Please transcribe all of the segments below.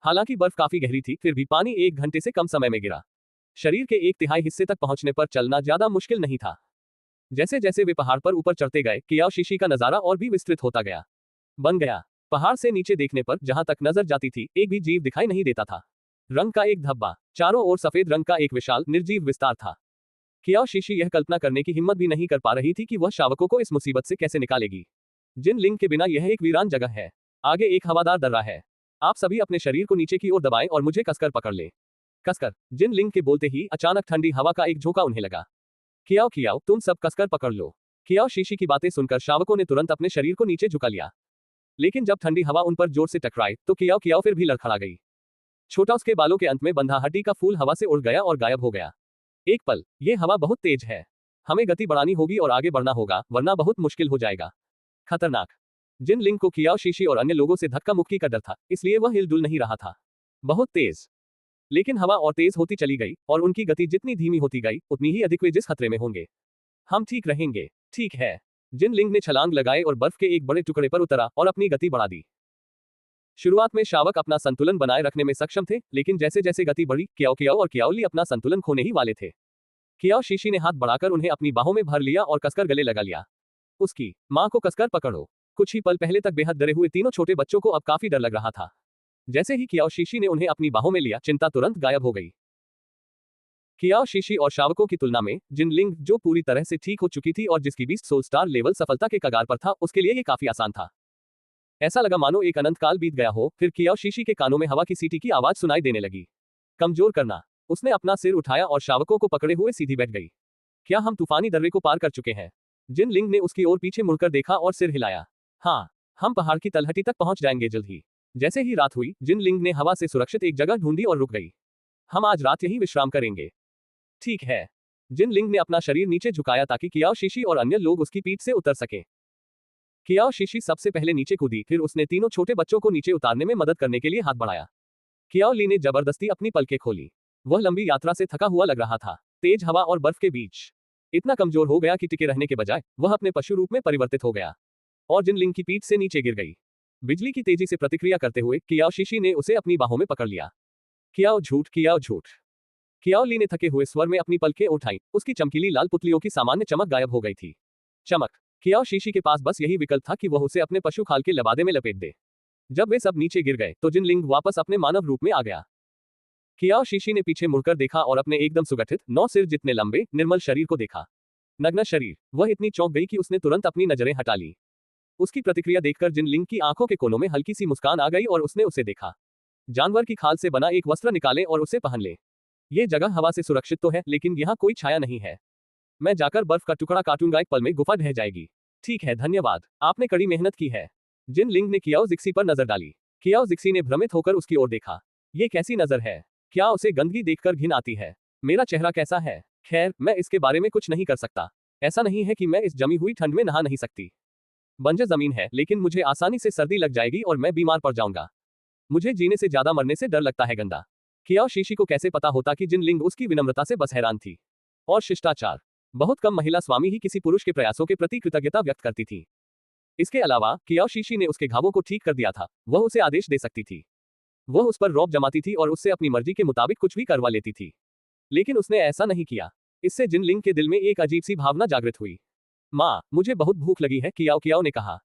हालांकि बर्फ काफी गहरी थी, फिर भी पानी 1 घंटे से कम समय में गिरा। शरीर के 1/3 हिस्से तक पहुंचने पर चलना ज्यादा मुश्किल नहीं था। जैसे जैसे वे पहाड़ पर ऊपर चढ़ते गए, कियाओ शीशी का नजारा और भी विस्तृत होता गया। बन गया। पहाड़ से नीचे देखने पर जहां तक नजर जाती थी, एक भी जीव दिखाई नहीं देता था। रंग का एक धब्बा, चारों ओर सफेद रंग का एक विशाल निर्जीव विस्तार था। कियाओ शीशी यह कल्पना करने की हिम्मत भी नहीं कर पा रही थी कि वह शावकों को इस मुसीबत से कैसे निकालेगी। जिन लिंग के बिना यह एक वीरान जगह है। आगे एक हवादार दर्रा है। आप सभी अपने शरीर को नीचे की ओर दबाएं और मुझे कसकर पकड़ ले। कसकर। जिन लिंग के बोलते ही अचानक ठंडी हवा का एक झोंका उन्हें लगा। कियाओ कियाओ, तुम सब कसकर पकड़ लो। कियाओ शीशी की बातें सुनकर शावकों ने तुरंत अपने शरीर को नीचे झुका लिया। लेकिन जब ठंडी हवा उन पर जोर से टकराई, तो कियाओ कियाओ फिर भी लड़खड़ा गई। छोटा उसके बालों के अंत में बंधा हड्डी का फूल हवा से उड़ गया और गायब हो गया। एक पल, ये हवा बहुत तेज है। हमें गति बढ़ानी होगी और आगे बढ़ना होगा, वरना बहुत मुश्किल हो जाएगा। खतरनाक। जिन लिंग को कियाओ शीशी और अन्य लोगों से धक्का मुक्की का डर था, इसलिए वह हिलडुल नहीं रहा था। बहुत तेज। लेकिन हवा और तेज होती चली गई, और उनकी गति जितनी धीमी होती गई, उतनी ही अधिक वे जिस खतरे में होंगे। हम ठीक रहेंगे। ठीक है। जिन लिंग ने छलांग लगाए और बर्फ के एक बड़े टुकड़े पर उतरा और अपनी गति बढ़ा दी। शुरुआत में शावक अपना संतुलन बनाए रखने में सक्षम थे, लेकिन जैसे जैसे गति बढ़ी, कियाओ कियाओ और कियाओ ली अपना संतुलन खोने ही वाले थे। कियाओ शीशी ने हाथ बढ़ाकर उन्हें अपनी बाहों में भर लिया और कसकर गले लगा लिया। उसकी मां को कसकर पकड़ो। कुछ ही पल पहले तक बेहद डरे हुए तीनों छोटे बच्चों को अब काफी डर लग रहा था। जैसे ही कियाओ शीशी ने उन्हें अपनी बाहों में लिया, चिंता तुरंत गायब हो गई। कियाओ शीशी और शावकों की तुलना में जिन लिंग, जो पूरी तरह से ठीक हो चुकी थी और जिसकी 20 सोल स्टार लेवल सफलता के कगार पर था, उसके लिए ये काफी आसान था। ऐसा लगा मानो एक अनंत काल बीत गया हो। फिर कियाओ शीशी के कानों में हवा की सीटी की आवाज सुनाई देने लगी। कमजोर करना। उसने अपना सिर उठाया और शावकों को पकड़े हुए सीधी बैठ गई। क्या हम तूफानी दर्रे को पार कर चुके हैं? जिन लिंग ने उसकी ओर पीछे मुड़कर देखा और सिर हिलाया। हाँ, हम पहाड़ की तलहटी तक पहुंच जाएंगे जल्द ही। जैसे ही रात हुई, जिन लिंग ने हवा से सुरक्षित एक जगह ढूंढी और रुक गई। हम आज रात यहीं विश्राम करेंगे। ठीक है। जिन लिंग ने अपना शरीर नीचे झुकाया ताकि कियाओ शीशी और अन्य लोग उसकी पीठ से उतर सकें। कियाओ शीशी सबसे पहले नीचे कूदी, फिर उसने तीनों छोटे बच्चों को नीचे उतारने में मदद करने के लिए हाथ बढ़ाया। कियाओ ली ने जबरदस्ती अपनी पलकें खोली। वह लंबी यात्रा से थका हुआ लग रहा था। तेज हवा और बर्फ के बीच इतना कमजोर हो गया कि टिके रहने के बजाय वह अपने पशु रूप में परिवर्तित हो गया और जिन लिंग की पीठ से नीचे गिर गई। बिजली की तेजी से प्रतिक्रिया करते हुए कियाओ शीशी ने उसे अपनी बाहों में पकड़ लिया। कियाओ झूठ, कियाओ झूठ। कियाओ ली ने थके हुए स्वर में अपनी पलकें उठाई। उसकी चमकीली लाल पुतलियों की सामान्य चमक गायब हो गई थी। चमक। कियाओ शीशी के पास बस यही विकल्प था कि वह उसे अपने पशु खाल के लबादे में लपेट दे। जब वे सब नीचे गिर गए, तो जिन लिंग वापस अपने मानव रूप में आ गया। कियाओ शीशी ने पीछे मुड़कर देखा और अपने एकदम सुगठित 9 सिर जितने लंबे निर्मल शरीर को देखा। नग्न शरीर। वह इतनी चौंक गई कि उसने तुरंत अपनी नजरें हटा ली। उसकी प्रतिक्रिया देखकर जिन लिंग की आंखों के कोनों में हल्की सी मुस्कान आ गई और उसने उसे देखा। जानवर की खाल से बना एक वस्त्र निकालें और उसे पहन ले। ये जगह हवा से सुरक्षित तो है, लेकिन यहाँ कोई छाया नहीं है। मैं जाकर बर्फ का टुकड़ा काटूंगा, एक पल में गुफा ढह जाएगी। ठीक है, धन्यवाद। आपने कड़ी मेहनत की है। जिन लिंग ने कियाओ जिक्सी पर नजर डाली। कियाओ जिक्सी ने भ्रमित होकर उसकी ओर देखा। ये कैसी नजर है? क्या उसे गंदगी देखकर घिन आती है? मेरा चेहरा कैसा है? खैर, मैं इसके बारे में कुछ नहीं कर सकता। ऐसा नहीं है कि मैं इस जमी हुई ठंड में नहा नहीं सकती। बंजर जमीन है, लेकिन मुझे आसानी से सर्दी लग जाएगी और मैं बीमार पड़ जाऊंगा। मुझे जीने से ज्यादा मरने से डर लगता है। गंदा। कियाओ शीशी को कैसे पता होता कि जिन लिंग उसकी विनम्रता से बस हैरान थी। और शिष्टाचार। बहुत कम महिला स्वामी ही किसी पुरुष के प्रयासों के प्रति कृतज्ञता व्यक्त करती थी। इसके अलावा कियाओ शीशी ने उसके घावों को ठीक कर दिया था। वह उसे आदेश दे सकती थी। वह उस पर रौब जमाती थी और उससे अपनी मर्जी के मुताबिक कुछ भी करवा लेती थी। लेकिन उसने ऐसा नहीं किया। इससे जिन लिंग के दिल में एक अजीब सी भावना जागृत हुई। माँ, मुझे बहुत भूख लगी है, कियाओ कियाओ ने कहा।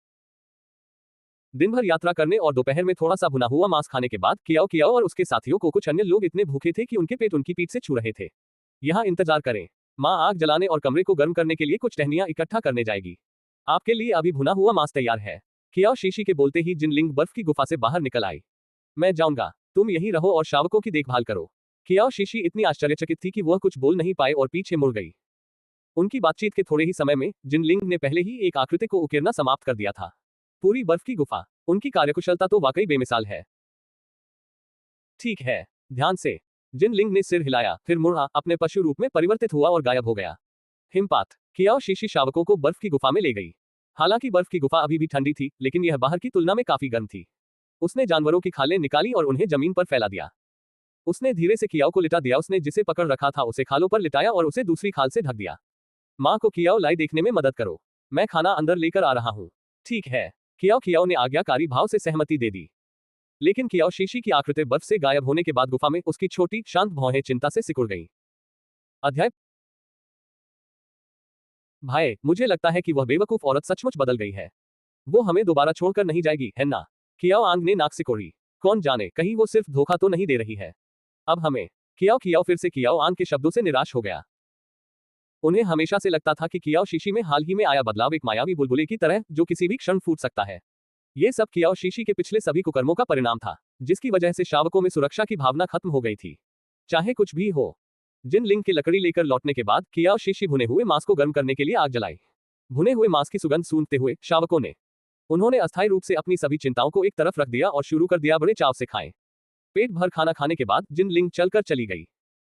दिन भर यात्रा करने और दोपहर में थोड़ा सा भुना हुआ मांस खाने के बाद कियाओ कियाओ और उसके साथियों को कुछ अन्य लोग इतने भूखे थे कि उनके पेट उनकी पीठ से छू रहे थे। यहाँ इंतजार करें। माँ आग जलाने और कमरे को गर्म करने के लिए कुछ टहनियां इकट्ठा करने जाएगी। आपके लिए अभी भुना हुआ मांस तैयार है। कियाओ शीशी के बोलते ही जिन लिंग बर्फ की गुफा से बाहर निकल आई। मैं जाऊंगा, तुम यहीं रहो और शावकों की देखभाल करो। कियाओ शीशी इतनी आश्चर्यचकित थी कि वह कुछ बोल नहीं पाए और पीछे मुड़ गई। उनकी बातचीत के थोड़े ही समय में जिन लिंग ने पहले ही एक आकृति को उकेरना समाप्त कर दिया था। पूरी बर्फ की गुफा। उनकी कार्यकुशलता तो वाकई बेमिसाल है। ठीक है, ध्यान से। जिन लिंग ने सिर हिलाया, फिर मुड़ा, अपने पशु रूप में परिवर्तित हुआ और गायब हो गया। हिमपात। कियाओ शीशी शावकों को बर्फ की गुफा में ले गई। हालांकि बर्फ की गुफा अभी भी ठंडी थी, लेकिन यह बाहर की तुलना में काफी गर्म थी। उसने जानवरों की खालें निकाली और उन्हें जमीन पर फैला दिया। उसने धीरे से कियाओ को लिटा दिया। उसने जिसे पकड़ रखा था उसे खालों पर लिटाया और उसे दूसरी खाल से ढक दिया। माँ को कियाओ लाई देखने में मदद करो। मैं खाना अंदर लेकर आ रहा हूँ। ठीक है। कियाओ कियाओ ने आज्ञाकारी भाव से सहमति दे दी। लेकिन कियाओ शीशी की आकृति बर्फ से गायब होने के बाद गुफा में उसकी छोटी शांत भौहें चिंता से सिकुड़ गईं। अध्याय भाई, मुझे लगता है कि वह बेवकूफ औरत सचमुच बदल गई है। वो हमें दोबारा छोड़कर नहीं जाएगी, है ना? कियाओ आंग ने नाक सिकोड़ी। कौन जाने, कहीं वो सिर्फ धोखा तो नहीं दे रही है। अब हमें कियाओ कियाओ फिर से कियाओ आंग के शब्दों से निराश हो गया। उन्हें हमेशा से लगता था कि कियाओ शीशी में हाल ही में आया बदलाव एक मायावी बुलबुले की तरह जो किसी भी क्षण फूट सकता है। ये सब कियाओ शीशी के पिछले सभी कुकर्मों का परिणाम था, जिसकी वजह से शावकों में सुरक्षा की भावना खत्म हो गई थी। चाहे कुछ भी हो। जिन लिंग की लकड़ी लेकर लौटने के बाद कियाओ शीशी भुने हुए मांस को गर्म करने के लिए आग जलाई। भुने हुए मांस की सुगंध सूंघते हुए शावकों ने उन्होंने अस्थायी रूप से अपनी सभी चिंताओं को एक तरफ रख दिया और शुरू कर दिया बड़े चाव से खाएं। पेट भर खाना खाने के बाद जिन लिंग चलकर चली गई।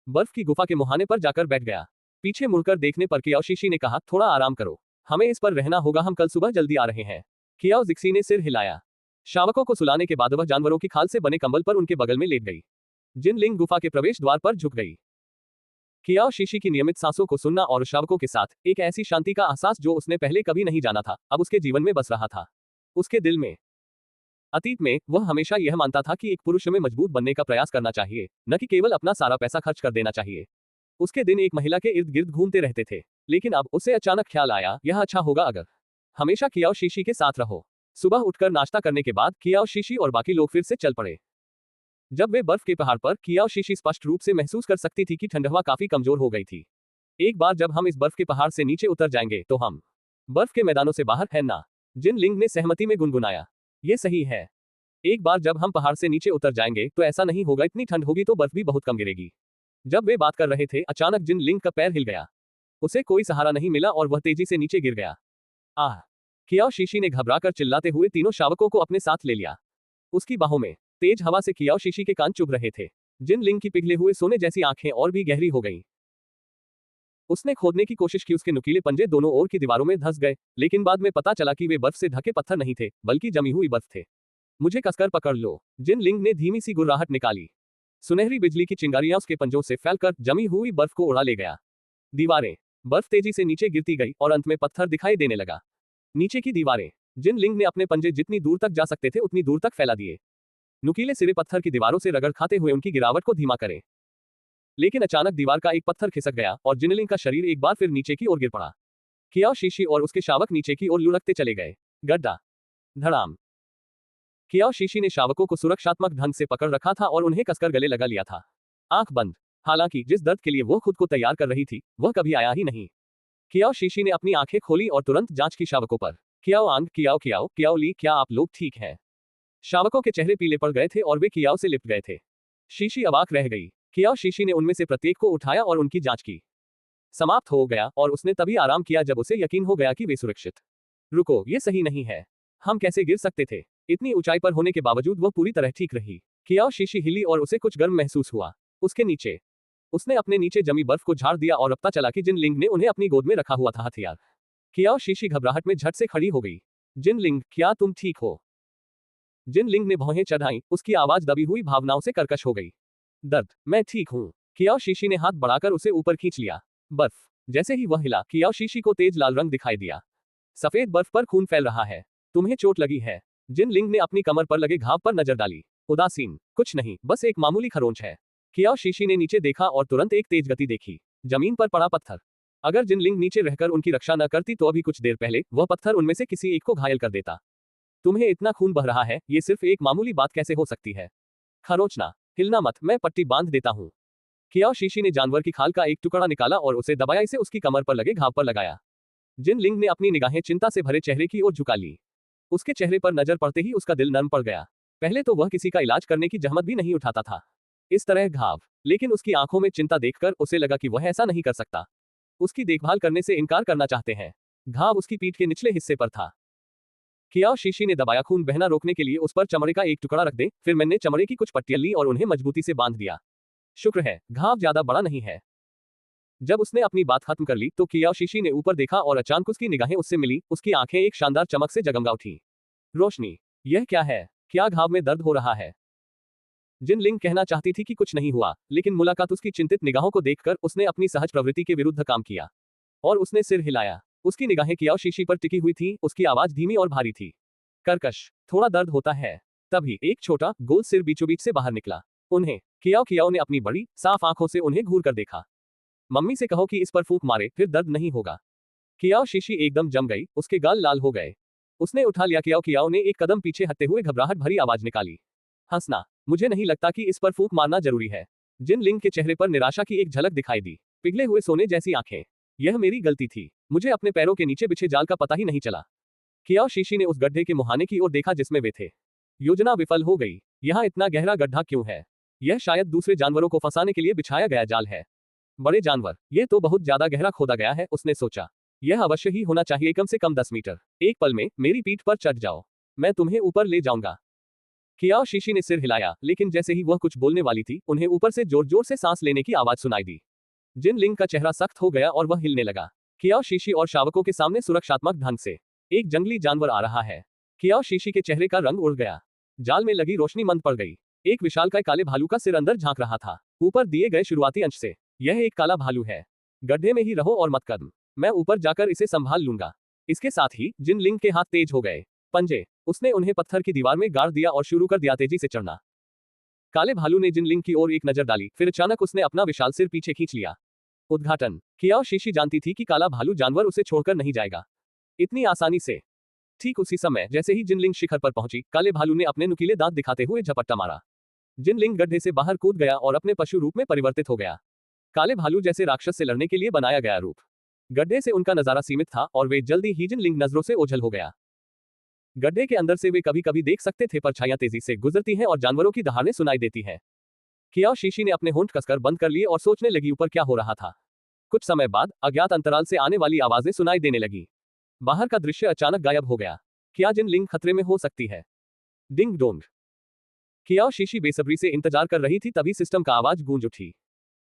बर्फ की गुफा के मुहाने पर जाकर बैठ गया। पीछे मुड़कर देखने पर कियाओ शीशी ने कहा, थोड़ा आराम करो, हमें इस पर रहना होगा, हम कल सुबह जल्दी आ रहे हैं। कियाओ जिक्सी ने सिर हिलाया। शावकों को सुलाने के बाद वह जानवरों की खाल से बने कंबल पर उनके बगल में लेट गई। जिन लिंग गुफा के प्रवेश द्वार पर झुक गई। कियाओ शीशी की नियमित सांसों को सुनना और शावकों के साथ एक ऐसी शांति का एहसास जो उसने पहले कभी नहीं जाना था, अब उसके जीवन में बस रहा था। उसके दिल में अतीत में वह हमेशा यह मानता था कि एक पुरुष में मजबूत बनने का प्रयास करना चाहिए, न कि केवल अपना सारा पैसा खर्च कर देना चाहिए। उसके दिन एक महिला के इर्द गिर्द घूमते रहते थे, लेकिन अब उसे अचानक ख्याल आया, यह अच्छा होगा अगर हमेशा कियाओ शीशी के साथ रहो। सुबह उठकर नाश्ता करने के बाद कियाओ शीशी और बाकी लोग फिर से चल पड़े। जब वे बर्फ के पहाड़ पर, कियाओ शीशी स्पष्ट रूप से महसूस कर सकती थी कि ठंड हवा काफी कमजोर हो गई थी। एक बार जब हम इस बर्फ के पहाड़ से नीचे उतर जाएंगे तो हम बर्फ के मैदानों से बाहर, है ना? जिन लिंग ने सहमति में गुनगुनाया। ये सही है। एक बार जब हम पहाड़ से नीचे उतर जाएंगे तो ऐसा नहीं होगा, इतनी ठंड होगी तो बर्फ भी बहुत कम गिरेगी। जब वे बात कर रहे थे, अचानक जिन लिंग का पैर हिल गया। उसे कोई सहारा नहीं मिला और वह तेजी से नीचे गिर गया। आह! कियाओ शीशी ने घबराकर चिल्लाते हुए तीनों शावकों को अपने साथ ले लिया। उसकी बाहों में तेज हवा से कियाओ शीशी के कान चुभ रहे थे। जिन लिंग की पिघले हुए सोने जैसी आंखें और भी गहरी हो गईं। उसने खोदने की कोशिश की, उसके नुकीले पंजे दोनों ओर की दीवारों में धंस गए, लेकिन बाद में पता चला कि वे बर्फ से ढके पत्थर नहीं थे, बल्कि जमी हुई बर्फ थे। मुझे कसकर पकड़ लो, जिन लिंग ने धीमी सी गुर्राहट निकाली। सुनहरी बिजली की चिंगारियां उसके पंजों से फैलकर जमी हुई बर्फ को उड़ा ले गया। दीवारें, बर्फ तेजी से नीचे गिरती गई और अंत में पत्थर दिखाई देने लगा। नीचे की दीवारें, जिन लिंग ने अपने पंजे जितनी दूर तक जा सकते थे उतनी दूर तक फैला दिए। नुकीले सिरे पत्थर की दीवारों से रगड़ खाते हुए उनकी गिरावट को धीमा करें। लेकिन अचानक दीवार का एक पत्थर खिसक गया और जिनलिंग का शरीर एक बार फिर नीचे की ओर गिर पड़ा। कियाओ शीशी और उसके शावक नीचे की ओर लुढ़कते चले गए। गड्ढा, धड़ाम। कियाओ शीशी ने शावकों को सुरक्षात्मक ढंग से पकड़ रखा था और उन्हें कसकर गले लगा लिया था। आंख बंद। हालांकि जिस दर्द के लिए वो खुद को तैयार कर रही थी, वह कभी आया ही नहीं। कियाओ शीशी ने अपनी आंखें खोली और तुरंत जांच की शावकों पर। कियाओ आंग, कियाओ कियाओ, कियाओ ली, क्या आप लोग ठीक हैं? शावकों के चेहरे पीले पड़ गए थे और वे कियाओ से लिपट गए थे। शीशी अवाक रह गई। कियाओ शीशी ने उनमें से प्रत्येक को उठाया और उनकी जांच की। समाप्त हो गया और उसने तभी आराम किया जब उसे यकीन हो गया कि वे सुरक्षित। रुको, ये सही नहीं है। हम कैसे गिर सकते थे? इतनी ऊंचाई पर होने के बावजूद वह पूरी तरह ठीक रही। कियाओ शीशी हिली और उसे कुछ गर्म महसूस हुआ। उसके नीचे उसने अपने नीचे जमी बर्फ को झाड़ दिया और अब पता चला कि जिन लिंग ने उन्हें अपनी गोद में रखा हुआ था हथियार। कियाओ शीशी घबराहट में झट से खड़ी हो गई। जिन लिंग, क्या तुम ठीक हो? जिन लिंग ने भौहें चढ़ाई, उसकी आवाज दबी हुई भावनाओं से कर्कश हो गई। दर्द, मैं ठीक हूँ। कियाओ शीशी ने हाथ बढ़ाकर उसे ऊपर खींच लिया। बर्फ, जैसे ही वह हिला, कियाओ शीशी को तेज लाल रंग दिखाई दिया। सफेद बर्फ पर खून फैल रहा है। तुम्हें चोट लगी है? जिन लिंग ने अपनी कमर पर लगे घाव पर नजर डाली। उदासीन, कुछ नहीं, बस एक मामूली खरोंच है। कियाओ शीशी ने नीचे देखा और तुरंत एक तेज गति देखी। जमीन पर पड़ा पत्थर। अगर जिन लिंग नीचे रहकर उनकी रक्षा न करती तो अभी कुछ देर पहले वह पत्थर उनमें से किसी एक को घायल कर देता। तुम्हें इतना खून बह रहा है, ये सिर्फ एक मामूली बात कैसे हो सकती है? खरोंचना, हिलना मत, मैं पट्टी बांध देता हूँ। कियाओ शीशी ने जानवर की खाल का एक टुकड़ा निकाला और उसे दबाया, इसे उसकी कमर पर लगे घाव पर लगाया। जिन लिंग ने अपनी निगाहें चिंता से भरे चेहरे की ओर झुका ली। उसके चेहरे पर नजर पड़ते ही उसका दिल नर्म पड़ गया। पहले तो वह किसी का इलाज करने की जहमत भी नहीं उठाता था, इस तरह घाव। लेकिन उसकी आंखों में चिंता देखकर उसे लगा कि वह ऐसा नहीं कर सकता। उसकी देखभाल करने से इनकार करना चाहते हैं। घाव उसकी पीठ के निचले हिस्से पर था। कियाओ शीशी ने दबाया, खून बहना रोकने के लिए उस पर चमड़े का एक टुकड़ा रख दे। फिर मैंने चमड़े की कुछ पट्टियां ली और उन्हें मजबूती से बांध दिया। शुक्र है, घाव ज्यादा बड़ा नहीं है। जब उसने अपनी बात खत्म कर ली तो कियाओ शीशी ने ऊपर देखा और अचानक उसकी निगाहें उससे मिली। उसकी आंखें एक शानदार चमक से जगमगा उठी। रोशनी, यह क्या है? क्या घाव में दर्द हो रहा है? जिन लिंग कहना चाहती थी कि कुछ नहीं हुआ, लेकिन मुलाकात उसकी चिंतित निगाहों को देखकर उसने अपनी सहज प्रवृत्ति के विरुद्ध काम किया और उसने सिर हिलाया। उसकी निगाहें कियाओ शीशी पर टिकी हुई थीं, उसकी आवाज धीमी और भारी थी। कर्कश, थोड़ा दर्द होता है। तभी एक छोटा गोल सिर बीचों बीच से बाहर निकला। उन्हें कियाओ कियाओ ने अपनी बड़ी साफ आंखों से उन्हें घूर कर देखा। मम्मी से कहो कि इस पर फूंक मारे, फिर दर्द नहीं होगा। कियाओ शीशी एकदम जम गई, उसके गाल लाल हो गए। उसने उठा लिया। कियाओ कियाओ ने एक कदम पीछे हटते हुए घबराहट भरी आवाज निकाली। हंसना, मुझे नहीं लगता कि इस पर फूंक मारना जरूरी है। जिन लिंग के चेहरे पर निराशा की एक झलक दिखाई दी, पिघले हुए सोने जैसी आंखें। यह मेरी गलती थी, मुझे अपने पैरों के नीचे बिछे जाल का पता ही नहीं चला। कियाओ शीशी ने उस गड्ढे के मुहाने की ओर देखा जिसमें वे थे। योजना विफल हो गई। यहाँ इतना गहरा गड्ढा क्यों है? यह शायद दूसरे जानवरों को फंसाने के लिए बिछाया गया जाल है। बड़े जानवर, ये तो बहुत ज्यादा गहरा खोदा गया है, उसने सोचा। यह अवश्य ही होना चाहिए कम से कम 10 मीटर। एक पल में मेरी पीठ पर चढ़ जाओ, मैं तुम्हें ऊपर ले जाऊंगा। कियाओ शीशी ने सिर हिलाया, लेकिन जैसे ही वह कुछ बोलने वाली थी, उन्हें ऊपर से जोर जोर से सांस लेने की आवाज सुनाई दी। जिन लिंग का चेहरा सख्त हो गया और वह हिलने लगा। कियाओ शीशी और शावकों के सामने सुरक्षात्मक ढंग से एक जंगली जानवर आ रहा है। कियाओ शीशी के चेहरे का रंग उड़ गया। जाल में लगी रोशनी मंद पड़ गई। एक विशालकाय काले भालू का सिर अंदर झांक रहा था। ऊपर दिए गए शुरुआती अंश से यह एक काला भालू है। गड्ढे में ही रहो और मत कदम, मैं ऊपर जाकर इसे संभाल लूंगा। इसके साथ ही जिन लिंग के हाथ तेज हो गए। पंजे, उसने उन्हें पत्थर की दीवार में गाड़ दिया और शुरू कर दिया तेजी से चढ़ना। काले भालू ने जिन लिंग की ओर एक नजर डाली, फिर अचानक उसने अपना विशाल सिर पीछे खींच लिया। उद्घाटन। कियाओ शीशी जानती थी कि काला भालू जानवर उसे छोड़कर नहीं जाएगा इतनी आसानी से। ठीक उसी समय जैसे ही जिनलिंग शिखर पर पहुंची, काले भालू ने अपने नुकीले दांत दिखाते हुए झपट्टा मारा। जिनलिंग गड्ढे से बाहर कूद गया और अपने पशु रूप में परिवर्तित हो गया। काले भालू जैसे राक्षस से लड़ने के लिए बनाया गया रूप। गड्ढे से उनका नजारा सीमित था और वे जल्दी ही जिनलिंग नजरों से ओझल हो गया। गड्ढे के अंदर से वे कभी कभी देख सकते थे परछाइयां तेजी से गुजरती हैं और जानवरों की दहाड़ें सुनाई देती हैं। कियाओ शीशी ने अपने होंठ कसकर बंद कर लिए और सोचने लगी ऊपर क्या हो रहा था। कुछ समय बाद अज्ञात अंतराल से आने वाली आवाजें सुनाई देने लगी। बाहर का दृश्य अचानक गायब हो गया। क्या जिनलिंग खतरे में हो सकती है? Ding dong. कियाओ शीशी बेसब्री से इंतजार कर रही थी, तभी सिस्टम का आवाज गूंज उठी।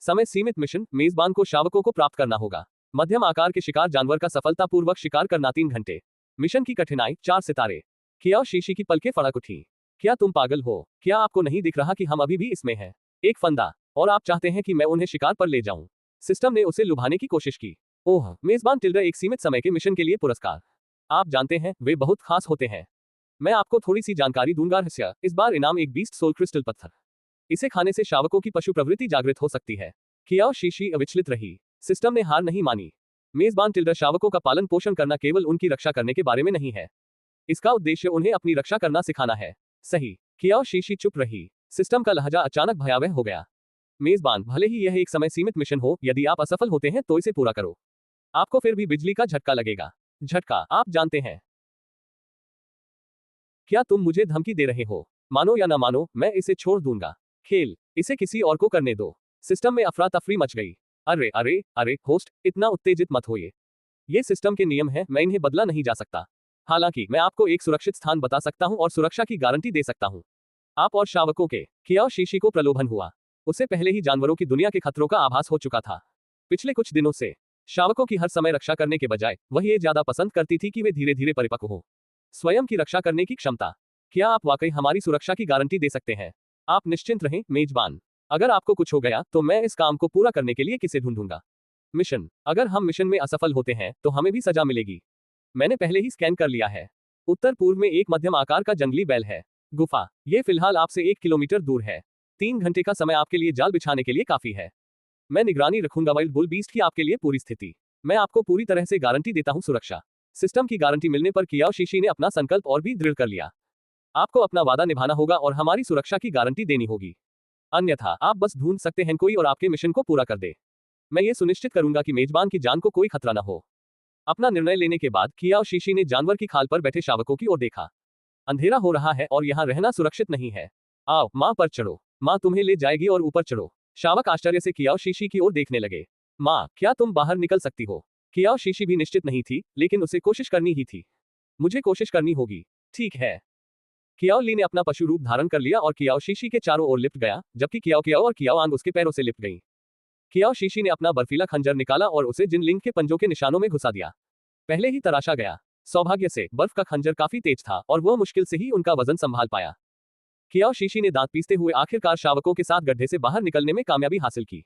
समय सीमित मिशन, मेजबान को शावकों को प्राप्त करना होगा। मध्यम आकार के शिकार जानवर का सफलतापूर्वक शिकार करना 3 घंटे। मिशन की कठिनाई 4 सितारे। कियाओ शीशी की पलकें फड़क उठी। क्या तुम पागल हो? क्या आपको नहीं दिख रहा कि हम अभी भी इसमें हैं? एक फंदा, और आप चाहते हैं कि मैं उन्हें शिकार पर ले जाऊं? सिस्टम ने उसे लुभाने की कोशिश की। ओह, मेजबान टिल्डर, एक सीमित समय के मिशन के लिए पुरस्कार। आप जानते हैं, वे बहुत खास होते हैं। मैं आपको थोड़ी सी जानकारी दूंगा। रहस्य, इस बार इनाम एक बीस्ट सोल क्रिस्टल पत्थर। इसे खाने से शावकों की पशु प्रवृत्ति जागृत हो सकती है। कियाओ शीशी अविचलित रही। सिस्टम ने हार नहीं मानी। मेजबान टिल्डर शावकों का पालन पोषण करना केवल उनकी रक्षा करने के बारे में नहीं है। इसका उद्देश्य उन्हें अपनी रक्षा करना सिखाना है। सही। कियाओ शीशी चुप रही। सिस्टम का लहजा अचानक भयावह हो गया। मेजबान, भले ही यह एक समय सीमित मिशन हो, यदि आप असफल होते हैं तो इसे पूरा करो। आपको फिर भी बिजली का झटका लगेगा। झटका, आप जानते हैं। क्या तुम मुझे धमकी दे रहे हो? मानो या ना मानो, मैं इसे छोड़ दूंगा। खेल, इसे किसी और को करने दो। सिस्टम में अफरा तफरी मच गई। अरे अरे अरे होस्ट, इतना उत्तेजित मत होइए। ये सिस्टम के नियम हैं, मैं इन्हें बदला नहीं जा सकता। हालांकि मैं आपको एक सुरक्षित स्थान बता सकता हूं और सुरक्षा की गारंटी दे सकता हूं। आप और शावकों के। कियाओ शीशी को प्रलोभन हुआ। उसे पहले ही जानवरों की दुनिया के खतरों का आभास हो चुका था। पिछले कुछ दिनों से शावकों की हर समय रक्षा करने के बजाय वह ये ज्यादा पसंद करती थी कि वे धीरे धीरे परिपक्व हो। स्वयं की रक्षा करने की क्षमता। क्या आप वाकई हमारी सुरक्षा की गारंटी दे सकते हैं? आप निश्चिंत रहें, मेजबान। अगर आपको कुछ हो गया तो मैं इस काम को पूरा करने के लिए किसे ढूंढूंगा? मिशन, अगर हम मिशन में असफल होते हैं तो हमें भी सजा मिलेगी। मैंने पहले ही स्कैन कर लिया है। उत्तर पूर्व में एक मध्यम आकार का जंगली बैल है। गुफा, ये फिलहाल आपसे 1 किलोमीटर दूर है। 3 घंटे का समय आपके लिए जाल बिछाने के लिए काफी है। मैं निगरानी रखूंगा वाइल्ड बुल बीस्ट की आपके लिए पूरी स्थिति। मैं आपको पूरी तरह से गारंटी देता हूं सुरक्षा। सिस्टम की गारंटी मिलने पर कियाओ शीशी ने अपना संकल्प और भी दृढ़ कर लिया। आपको अपना वादा निभाना होगा और हमारी सुरक्षा की गारंटी देनी होगी। अन्यथा आप बस ढूंढ सकते हैं कोई और आपके मिशन को पूरा कर दे। मैं ये सुनिश्चित करूंगा कि मेजबान की जान को कोई खतरा न हो। अपना निर्णय लेने के बाद कियाओ शीशी ने जानवर की खाल पर बैठे शावकों की ओर देखा। अंधेरा हो रहा है और यहाँ रहना सुरक्षित नहीं है। आओ, माँ पर चढ़ो। माँ तुम्हें ले जाएगी और ऊपर चढ़ो। शावक आश्चर्य से कियाओ शीशी की ओर देखने लगे। माँ, क्या तुम बाहर निकल सकती हो? कियाओ शीशी भी निश्चित नहीं थी, लेकिन उसे कोशिश करनी ही थी। मुझे कोशिश करनी होगी। ठीक है। कियाओ ली ने अपना पशु रूप धारण कर लिया और कियाओ शीशी के चारों ओर लिपट गया, जबकि कियाओ कियाओ और कियाओ आंग उसके पैरों से लिपट गई। कियाओ शीशी ने अपना बर्फीला खंजर निकाला और उसे जिनलिंग के पंजों के निशानों में घुसा दिया। पहले ही तराशा गया। सौभाग्य से बर्फ का खंजर काफी तेज था और वह मुश्किल से ही उनका वजन संभाल पाया। कियाओ शीशी ने दांत पीसते हुए आखिरकार शावकों के साथ गड्ढे से बाहर निकलने में कामयाबी हासिल की।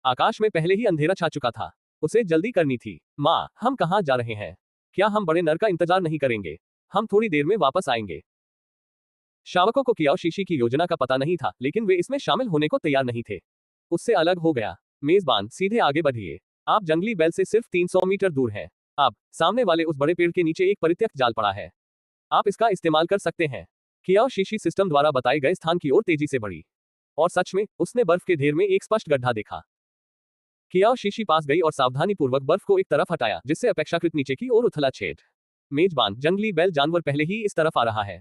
आकाश में पहले ही अंधेरा छा चुका था। उसे जल्दी करनी थी। माँ, हम कहाँ जा रहे हैं? क्या हम बड़े नर का इंतजार नहीं करेंगे? हम थोड़ी देर में वापस आएंगे। शावकों को कियाओ शीशी की योजना का पता नहीं था, लेकिन वे इसमें शामिल होने को तैयार नहीं थे। उससे अलग हो गया। मेजबान, सीधे आगे बढ़िए। आप जंगली बैल से सिर्फ 300 मीटर दूर हैं। अब सामने वाले उस बड़े पेड़ के नीचे एक परित्यक्त जाल पड़ा है। आप इसका इस्तेमाल कर सकते हैं। कियाओ शीशी सिस्टम द्वारा बताए गए स्थान की ओर तेजी से बढ़ी। और सच में, उसने बर्फ के ढेर में एक स्पष्ट गड्ढा देखा। कियाओ शीशी पास गई और सावधानीपूर्वक बर्फ को एक तरफ हटाया, जिससे अपेक्षाकृत नीचे की ओर उथला छेद। मेजबान, जंगली बैल जानवर पहले ही इस तरफ आ रहा है।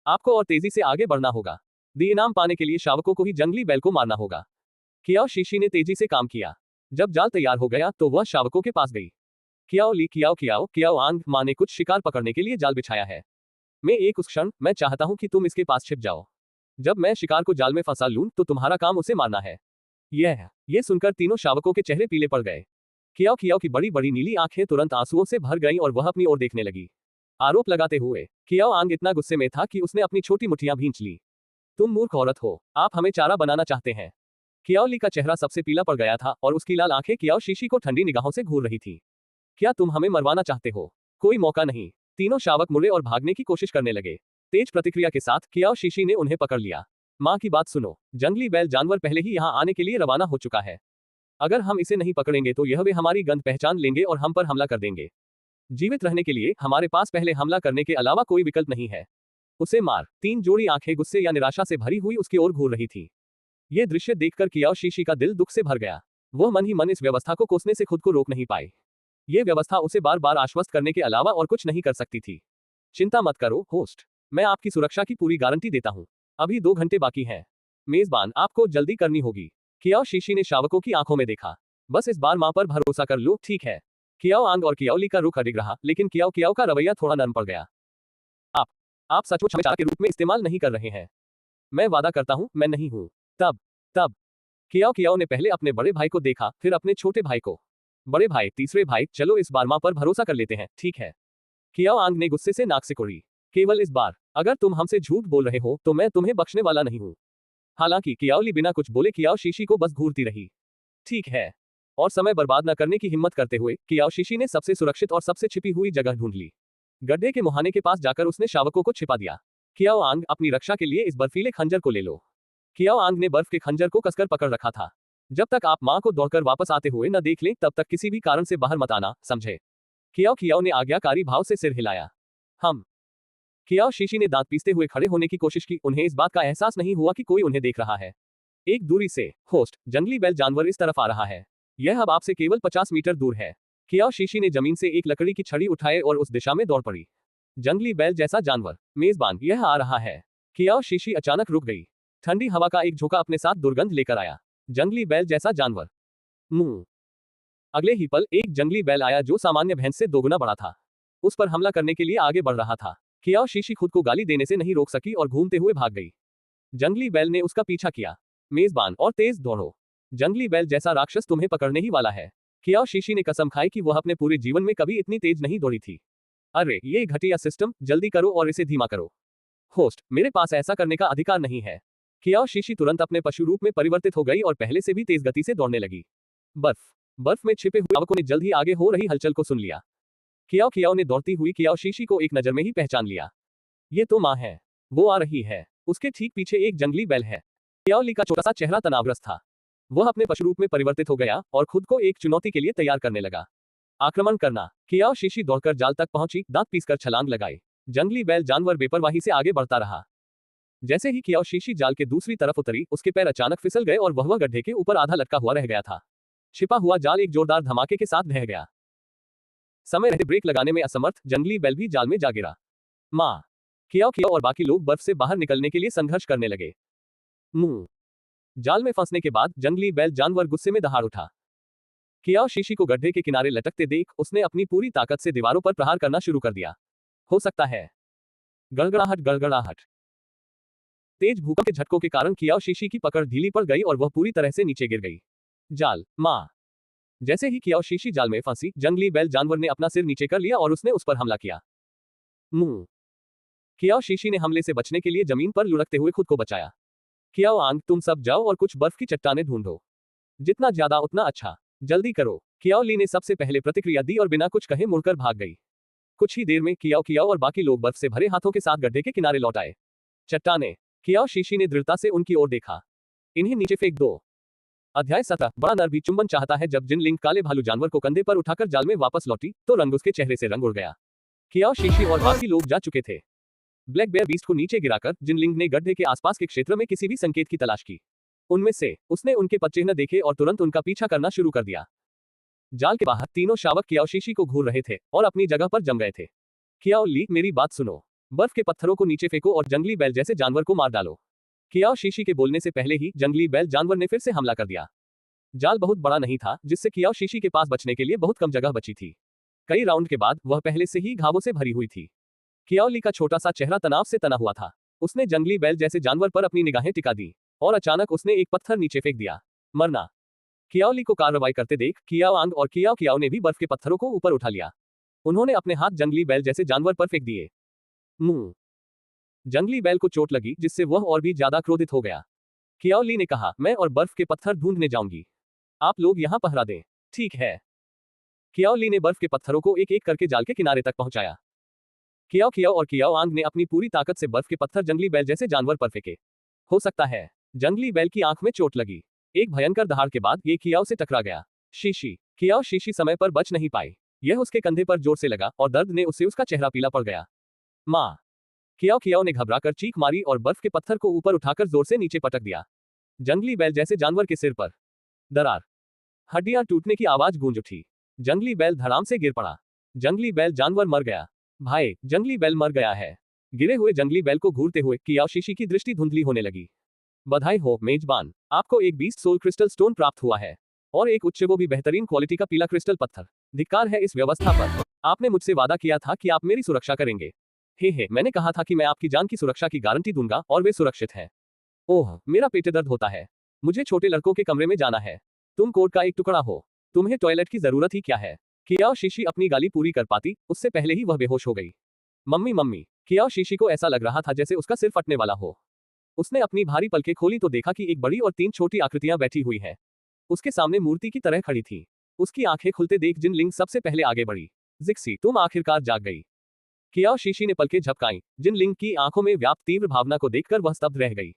आपको और तेजी से आगे बढ़ना होगा। दी इनाम पाने के लिए शावकों को ही जंगली बैल को मारना होगा। कियाओ शीशी ने तेजी से काम किया। जब जाल तैयार हो गया तो वह शावकों के पास गई। कियाओ ली, कियाओ कियाओ कियाओ आंग, माँ ने कुछ शिकार पकड़ने के लिए जाल बिछाया है। उस क्षण मैं चाहता हूं कि तुम इसके पास छिप जाओ। जब मैं शिकार को जाल में फंसा लूं तो तुम्हारा काम उसे मारना है। ये सुनकर तीनों शावकों के चेहरे पीले पड़ गए। कियाओ कियाओ की बड़ी बड़ी नीली आंखें तुरंत आंसुओं से भर गईं और वह अपनी ओर देखने लगी, आरोप लगाते हुए। कियाओ आंग इतना गुस्से में था कि उसने अपनी छोटी मुट्ठियां भींच ली। तुम मूर्ख औरत हो, आप हमें चारा बनाना चाहते हैं। कियाओ ली का चेहरा सबसे पीला पड़ गया था और उसकी लाल आंखें कियाओ शीशी को ठंडी निगाहों से घूर रही थी। क्या तुम हमें मरवाना चाहते हो? कोई मौका नहीं। तीनों शावक मुड़े और भागने की कोशिश करने लगे। तेज प्रतिक्रिया के साथ कियाओ शीशी ने उन्हें पकड़ लिया। माँ की बात सुनो, जंगली बैल जानवर पहले ही यहाँ आने के लिए रवाना हो चुका है। अगर हम इसे नहीं पकड़ेंगे तो यह वे हमारी गंध पहचान लेंगे और हम पर हमला कर देंगे। जीवित रहने के लिए हमारे पास पहले हमला करने के अलावा कोई विकल्प नहीं है। उसे मार। तीन जोड़ी आंखें गुस्से या निराशा से भरी हुई उसकी ओर घूर रही थी। यह दृश्य देखकर कियाओ शीशी का दिल दुख से भर गया। वह मन ही मन इस व्यवस्था को कोसने से खुद को रोक नहीं पाई। यह व्यवस्था उसे बार बार आश्वस्त करने के अलावा और कुछ नहीं कर सकती थी। चिंता मत करो होस्ट, मैं आपकी सुरक्षा की पूरी गारंटी देता हूँ। अभी 2 घंटे बाकी हैं। मेजबान, आपको जल्दी करनी होगी। कियाओ शीशी ने शावकों की आंखों में देखा। बस इस बार मां पर भरोसा कर लो, ठीक है? कियाओ आंग और कियाओ ली का रुख अडिग रहा, लेकिन कियाओ कियाओ का रवैया थोड़ा नरम पड़ गया। आप सचमुच हमें चारा के रूप में इस्तेमाल नहीं कर रहे हैं। मैं वादा करता हूं, मैं नहीं हूं। तब कियाओ कियाओ ने पहले अपने बड़े भाई को देखा, फिर अपने छोटे भाई को। बड़े भाई, तीसरे भाई, चलो इस बार मां पर भरोसा कर लेते हैं, ठीक है? कियाओ आंग ने गुस्से से नाक सिकोड़ी। केवल इस बार। अगर तुम हमसे झूठ बोल रहे हो तो मैं तुम्हें बख्शने वाला नहीं हूं। हालांकि कियाओ ली बिना कुछ बोले कियाओ शीशी को बस घूरती रही। ठीक है। और समय बर्बाद न करने की हिम्मत करते हुए कियाओ शीशी ने सबसे सुरक्षित और सबसे छिपी हुई जगह ढूंढ ली। गड्ढे के मुहाने के पास जाकर उसने शावकों को छिपा दिया। कियाओ आंग, अपनी रक्षा के लिए इस बर्फीले खंजर को ले लो। कियाओ आंग ने बर्फ के खंजर को कसकर पकड़ रखा था। जब तक आप मां को दौड़कर वापस आते हुए न देख लें तब तक किसी भी कारण से बाहर मत आना, समझे? कियाओ कियाओ ने आज्ञाकारी भाव से सिर हिलाया। हम। कियाओ शीशी ने दांत पीसते हुए खड़े होने की कोशिश की। उन्हें इस बात का एहसास नहीं हुआ कि कोई उन्हें देख रहा है। एक दूरी से, होस्ट, जंगली बैल जानवर इस तरफ आ रहा है। यह अब आपसे केवल 50 मीटर दूर है। कियाओ शीशी ने जमीन से एक लकड़ी की छड़ी उठाए और उस दिशा में दौड़ पड़ी। जंगली बैल जैसा जानवर। मेजबान, यह आ रहा है। कियाओ शीशी अचानक रुक गई। ठंडी हवा का एक झोंका अपने साथ दुर्गंध लेकर आया। जंगली बैल जैसा जानवर। मुंह। अगले ही पल एक जंगली बैल आया जो सामान्य भैंस से दोगुना बड़ा था। उस पर हमला करने के लिए आगे बढ़ रहा था। कियाओ शीशी खुद को गाली देने से नहीं रोक सकी और घूमते हुए भाग गई। जंगली बैल ने उसका पीछा किया। मेजबान, और तेज दौड़ो। जंगली बैल जैसा राक्षस तुम्हें पकड़ने ही वाला है। कियाओ शीशी ने कसम खाई कि वह अपने पूरे जीवन में कभी इतनी तेज नहीं दौड़ी थी। अरे ये घटिया सिस्टम, जल्दी करो और इसे धीमा करो। होस्ट, मेरे पास ऐसा करने का अधिकार नहीं है। कियाओ शीशी तुरंत अपने पशु रूप में परिवर्तित हो गई और पहले से भी तेज गति से दौड़ने लगी। बर्फ में छिपे हुए शावकों ने जल्द ही आगे हो रही हलचल को सुन लिया। कियाओ कियाओ ने दौड़ती हुई कियाओ शीशी को एक नजर में ही पहचान लिया। ये तो मां है। वो आ रही है। उसके ठीक पीछे एक जंगली बैल है। कियाओ ली का छोटा सा चेहरा तनावग्रस्त था। वह अपने पशु रूप में परिवर्तित हो गया और खुद को एक चुनौती के लिए तैयार करने लगा। आक्रमण करना। कियाओ शीशी दौड़कर जाल तक पहुंची, दांत पीसकर छलांग लगाई। जंगली बैल जानवर बेपरवाही से आगे बढ़ता रहा। जैसे ही कियाओ शीशी जाल के दूसरी तरफ उतरी, उसके पैर अचानक फिसल गए और वह गड्ढे के ऊपर आधा लटका हुआ रह गया था। छिपा हुआ जाल एक जोरदार धमाके के साथ ढह गया। समय रहते ब्रेक लगाने में असमर्थ जंगली बैल भी जाल में जा गिरा। मां। कियाओ कियाओ और बाकी लोग बर्फ से बाहर निकलने के लिए संघर्ष करने लगे। मुंह। जाल में फंसने के बाद जंगली बैल जानवर गुस्से में दहाड़ उठा। कियाओ शीशी को गड्ढे के किनारे लटकते देख उसने अपनी पूरी ताकत से दीवारों पर प्रहार करना शुरू कर दिया। हो सकता है। गड़गड़ाहट गड़गड़ाहट। तेज भूकंप के झटकों के कारण कियाओ शीशी की पकड़ ढीली पड़ गई और वह पूरी तरह से नीचे गिर गई। जाल। मां। जैसे ही कियाओ शीशी जाल में फंसी, जंगली बैल जानवर ने अपना सिर नीचे कर लिया और उसने उस पर हमला किया। मुंह। कियाओ शीशी ने हमले से बचने के लिए जमीन पर लुढ़कते हुए खुद को बचाया। कियाओ आंग, तुम सब जाओ और कुछ बर्फ की चट्टानें ढूंढो। जितना ज्यादा उतना अच्छा। जल्दी करो। कियाओ ली ने सबसे पहले प्रतिक्रिया दी और बिना कुछ कहे मुड़कर भाग गई। कुछ ही देर में कियाओ कियाओ और बाकी लोग बर्फ से भरे हाथों के साथ गड्ढे के किनारे लौट आए। चट्टाने। कियाओ शीशी ने दृढ़ता से उनकी ओर देखा। इन्हें नीचे फेंक दो। अध्याय 17। बड़ा नर भी चुंबन चाहता है। जब जिनलिंग काले भालू जानवर को कंधे पर उठाकर जाल में वापस लौटी तो रंग उसके चेहरे से रंग उड़ गया। कियाओ शीशी और बाकी लोग जा चुके थे। ब्लैक बेयर बीस्ट को नीचे गिराकर जिनलिंग ने गड्ढे के आसपास के क्षेत्र में किसी भी संकेत की तलाश की। उनमें से उसने उनके पदचिह्न देखे और तुरंत उनका पीछा करना शुरू कर दिया। जाल के बाहर तीनों शावक कियाओ शीशी को घूर रहे थे और अपनी जगह पर जम गए थे। कियाओ ली, मेरी बात सुनो। बर्फ के पत्थरों को नीचे फेंको और जंगली बैल जैसे जानवर को मार डालो। कियाओ शीशी के बोलने से पहले ही जंगली बैल जानवर ने फिर से हमला कर दिया। जाल बहुत बड़ा नहीं था, जिससे कियाओ शीशी के पास बचने के लिए बहुत कम जगह बची थी। कई राउंड के बाद वह पहले से ही घावों से भरी हुई थी। कियाओ ली का छोटा सा चेहरा तनाव से तना हुआ था। उसने जंगली बैल जैसे जानवर पर अपनी निगाहें टिका दी और अचानक उसने एक पत्थर नीचे फेंक दिया। मरना। कियाओ ली को कार्रवाई करते देख कियाओ आंग और कियाओ कियाओ ने भी बर्फ के पत्थरों को ऊपर उठा लिया। उन्होंने अपने हाथ जंगली बैल जैसे जानवर पर फेंक दिए। मुंह। जंगली बैल को चोट लगी, जिससे वह और भी ज्यादा क्रोधित हो गया। कियाओ ली ने कहा, मैं और बर्फ के पत्थर ढूंढने जाऊंगी। आप लोग यहाँ पहरा दें। ठीक है। कियाओ ली ने बर्फ के पत्थरों को एक एक करके जाल के किनारे तक पहुंचाया। कियाओ कियाओ और कियाओ आंग ने अपनी पूरी ताकत से बर्फ के पत्थर जंगली बैल जैसे जानवर पर फेंके। हो सकता है जंगली बैल की आंख में चोट लगी। एक भयंकर दहाड़ के बाद ये कियाओ से टकरा गया। शीशी। कियाओ शीशी समय पर बच नहीं पाई। यह उसके कंधे पर जोर से लगा और दर्द ने उससे उसका चेहरा पीला पड़ गया। माँ। कियाओ कियाओ ने घबराकर चीख मारी और बर्फ के पत्थर को ऊपर उठाकर जोर से नीचे पटक दिया। जंगली बैल जैसे जानवर के सिर पर दरार। हड्डियां टूटने की आवाज गूंज उठी। जंगली बैल धड़ाम से गिर पड़ा। जंगली बैल जानवर मर गया। भाई, जंगली बैल मर गया है। गिरे हुए जंगली बैल को घूरते हुए कियाओ शीशी की दृष्टि धुंधली होने लगी। बधाई हो मेजबान, आपको एक 20 सोल क्रिस्टल स्टोन प्राप्त हुआ है और एक उच्च वो भी बेहतरीन क्वालिटी का पीला क्रिस्टल पत्थर। धिक्कार है इस व्यवस्था पर। आपने मुझसे वादा किया था कि आप मेरी सुरक्षा करेंगे। हे, मैंने कहा था कि मैं आपकी जान की सुरक्षा की गारंटी दूंगा और वे सुरक्षित हैं। ओह, मेरा पेट दर्द होता है। मुझे छोटे लड़कों के कमरे में जाना है। तुम कोट का एक टुकड़ा हो। तुम्हें टॉयलेट की जरूरत ही क्या है? कियाओ शीशी अपनी गाली पूरी कर पाती उससे पहले ही वह बेहोश हो गई। Mummy mummy. कियाओ शीशी को ऐसा लग रहा था जैसे उसका सिर फटने वाला हो। उसने अपनी भारी पलकें खोली तो देखा कि एक बड़ी और 3 छोटी आकृतियां बैठी हुई हैं। उसके सामने मूर्ति की तरह खड़ी थी। उसकी आंखें खुलते देख जिनलिंग सबसे पहले आगे बढ़ी। जिक्सी, तुम आखिरकार जाग गई। कियाओ शीशी ने पलकें झपकाईं। जिनलिंग की आंखों में व्याप्त तीव्र भावना को देखकर वह स्तब्ध रह गई।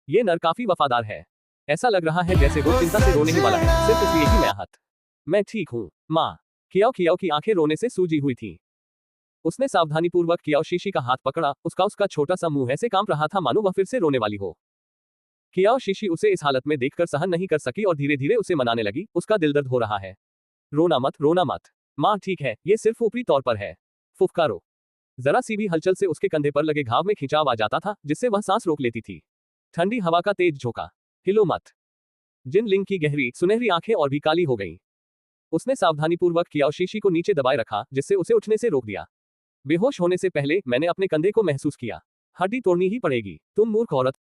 ये नर काफी वफादार है। ऐसा लग रहा है जैसे वो चिंता से रोने ही वाला है, सिर्फ इसलिए कि मैं आहत। मैं ठीक हूँ माँ। कियाओ कियाओ की आंखें रोने से सूजी हुई थी। उसने सावधानीपूर्वक कियाओ शीशी का हाथ पकड़ा। उसका छोटा सा मुंह ऐसे कांप रहा था मानो वह फिर से रोने वाली हो। कियाओ शीशी उसे इस हालत में देखकर सहन नहीं कर सकी और धीरे धीरे उसे मनाने लगी। उसका दिल दर्द हो रहा है। रोना मत, रोना मत। माँ ठीक है, ये सिर्फ ऊपरी तौर पर है। फुफकारो। जरा सी भी हलचल से उसके कंधे पर लगे घाव में खिंचाव आ जाता था, जिससे वह सांस रोक लेती थी। ठंडी हवा का तेज झोंका। हिलो मत। जिनलिंग की गहरी सुनहरी आंखें और भी काली हो गईं। उसने सावधानीपूर्वक कियाओ शीशी को नीचे दबाए रखा, जिससे उसे उठने से रोक दिया। बेहोश होने से पहले मैंने अपने कंधे को महसूस किया। हड्डी तोड़नी ही पड़ेगी। तुम मूर्ख औरत